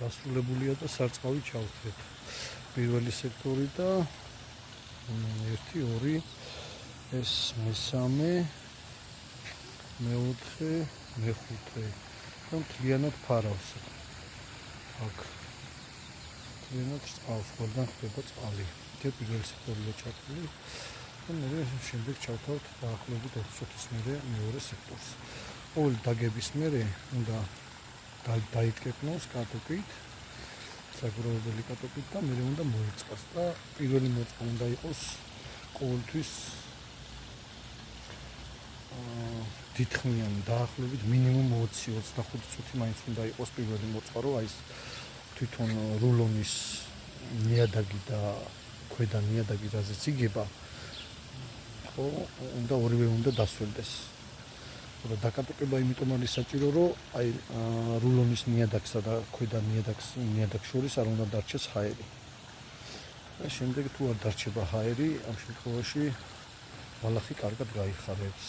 დასრულებულია და სარწყავი ჩავთვლით. პირველი სექტორი და 1 2 ეს მესამე მეოთხე მეხუთე და მთლიანად ფარავს აქ მთლიანად წყალს ყველგან ხდება წყალი და პირველი სექტორია ჩართული და მე შემდეგ ჩავთავთ დაახლოებით 20 მერე მეორე სექტორს. ყოველი დაგების მერე უნდა დაიტკეპნოს კატოკით, საგროვებელი კატოკით და მერე უნდა მოიწყოს და პირველი მოწყვა უნდა იყოს ყოველთვის დიდხნიანი, დაახლოებით მინიმუმ 20-25 წუთი მაინც უნდა იყოს პირველი მოწყვა, რომ აი ეს თვითონ რულონის ნიადაგი და ქვედა ნიადაგი რაზეც იგება, ხო, უნდა ორივე უნდა დასველდეს. და დაკატოკება იმიტომ არის საჭირო, რომ აი რულონის ნიადაგსა და ქვედა ნიადაგს შორის არ უნდა დარჩეს ჰაერი. და შემდეგ თუ არ დარჩება ჰაერი, ამ შემთხვევაში ბალახი კარგად გაიხარებს.